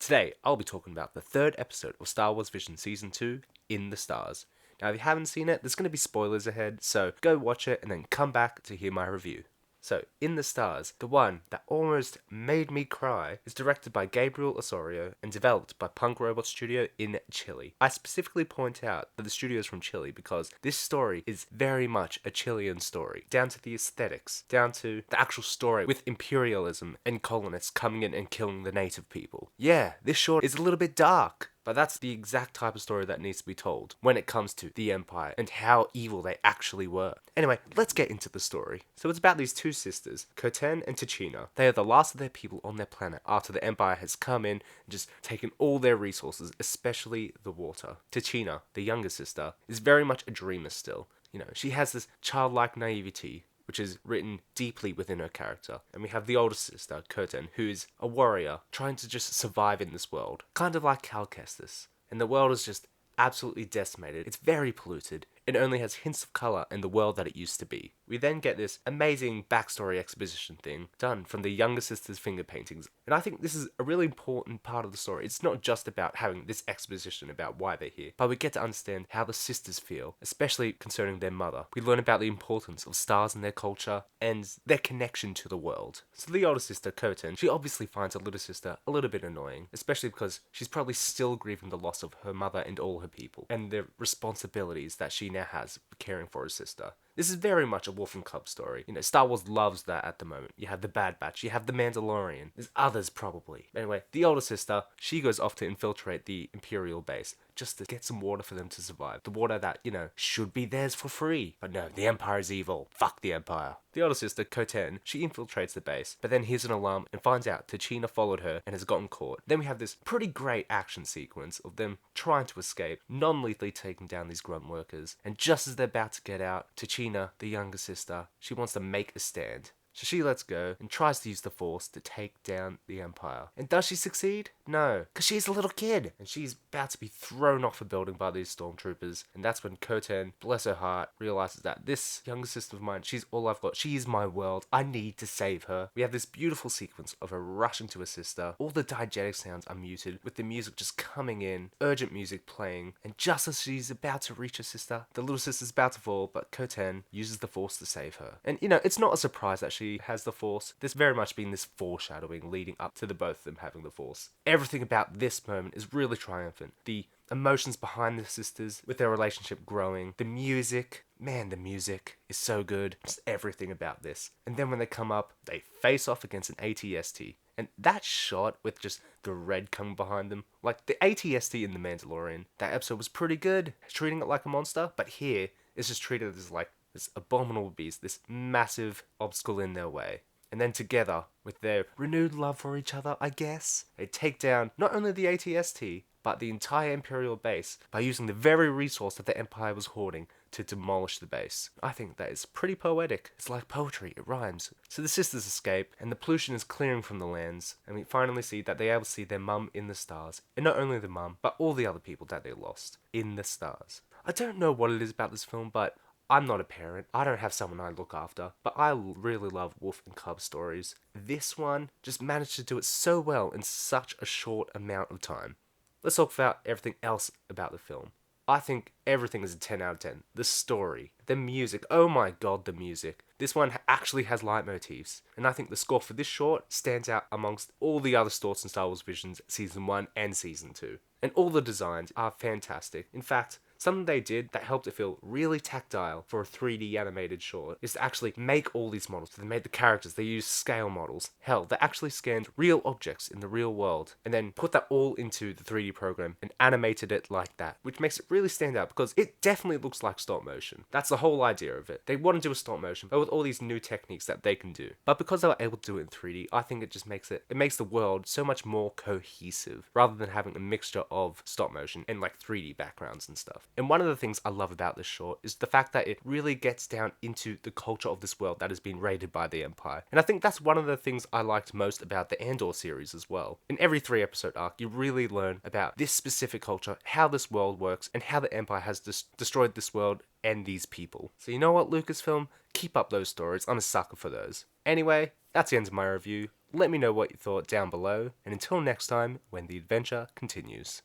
Today, I'll be talking about the third episode of Star Wars Vision Season 2, In the Stars. Now, if you haven't seen it, there's going to be spoilers ahead, so go watch it and then come back to hear my review. So, In the Stars, the one that almost made me cry, is directed by Gabriel Osorio and developed by Punk Robot Studio in Chile. I specifically point out that the studio is from Chile because this story is very much a Chilean story, down to the aesthetics, down to the actual story with imperialism and colonists coming in and killing the native people. Yeah, this short is a little bit dark, but that's the exact type of story that needs to be told when it comes to the Empire and how evil they actually were. Anyway, let's get into the story. So it's about these two sisters, Koten and Tachina. They are the last of their people on their planet after the Empire has come in and just taken all their resources, especially the water. Tachina, the younger sister, is very much a dreamer still. You know, she has this childlike naivety which is written deeply within her character. And we have the older sister, Koten, who is a warrior trying to just survive in this world, kind of like Cal Kestis. And the world is just absolutely decimated. It's very polluted. It only has hints of colour in the world that it used to be. We then get this amazing backstory exposition thing done from the younger sister's finger paintings. And I think this is a really important part of the story. It's not just about having this exposition about why they're here, but we get to understand how the sisters feel, especially concerning their mother. We learn about the importance of stars in their culture and their connection to the world. So the older sister, Koten, she obviously finds her little sister a little bit annoying, especially because she's probably still grieving the loss of her mother and all her people, and the responsibilities that she now has caring for her sister. This is very much a Wolf and Cub story. You know, Star Wars loves that at the moment. You have the Bad Batch, you have the Mandalorian. There's others probably. Anyway, the older sister, she goes off to infiltrate the Imperial base just to get some water for them to survive. The water that, you know, should be theirs for free. But no, the Empire is evil. Fuck the Empire. The older sister, Koten, she infiltrates the base, but then hears an alarm and finds out Tachina followed her and has gotten caught. Then we have this pretty great action sequence of them trying to escape, non-lethally taking down these grunt workers. And just as they're about to get out, Tachina, the younger sister, she wants to make a stand. So she lets go and tries to use the Force to take down the Empire. And does she succeed? No, because she's a little kid. And she's about to be thrown off a building by these stormtroopers. And that's when Koten, bless her heart, realizes that this younger sister of mine, she's all I've got. She is my world. I need to save her. We have this beautiful sequence of her rushing to her sister. All the diegetic sounds are muted, with the music just coming in, urgent music playing. And just as she's about to reach her sister, the little sister's about to fall, but Koten uses the Force to save her. And you know, it's not a surprise that she has the Force. There's very much been this foreshadowing leading up to the both of them having the Force. Everything about this moment is really triumphant. The emotions behind the sisters, with their relationship growing, the music, man, the music is so good. Just everything about this. And then when they come up, they face off against an ATST. And that shot with just the red coming behind them, like the ATST in The Mandalorian, that episode was pretty good, treating it like a monster, but here, it's just treated as like this abominable beast, this massive obstacle in their way. And then together, with their renewed love for each other, I guess, they take down not only the ATST, but the entire Imperial base by using the very resource that the Empire was hoarding to demolish the base. I think that is pretty poetic. It's like poetry, it rhymes. So the sisters escape, and the pollution is clearing from the lands, and we finally see that they are able to see their mum in the stars. And not only the mum, but all the other people that they lost in the stars. I don't know what it is about this film, but I'm not a parent. I don't have someone I look after, but I really love Wolf and Cub stories. This one just managed to do it so well in such a short amount of time. Let's talk about everything else about the film. I think everything is a 10 out of 10. The story, the music, oh my god, the music. This one actually has leitmotifs, and I think the score for this short stands out amongst all the other scores in Star Wars Visions Season 1 and Season 2. And all the designs are fantastic. In fact, something they did that helped it feel really tactile for a 3D animated short is to actually make all these models. They made the characters, they used scale models. Hell, they actually scanned real objects in the real world and then put that all into the 3D program and animated it like that, which makes it really stand out because it definitely looks like stop motion. That's the whole idea of it. They want to do a stop motion, but with all these new techniques that they can do. But because they were able to do it in 3D, I think it just makes the world so much more cohesive rather than having a mixture of stop motion and like 3D backgrounds and stuff. And one of the things I love about this short is the fact that it really gets down into the culture of this world that has been raided by the Empire. And I think that's one of the things I liked most about the Andor series as well. In every 3-episode arc, you really learn about this specific culture, how this world works, and how the Empire has destroyed this world and these people. So you know what, Lucasfilm? Keep up those stories. I'm a sucker for those. Anyway, that's the end of my review. Let me know what you thought down below, and until next time, when the adventure continues.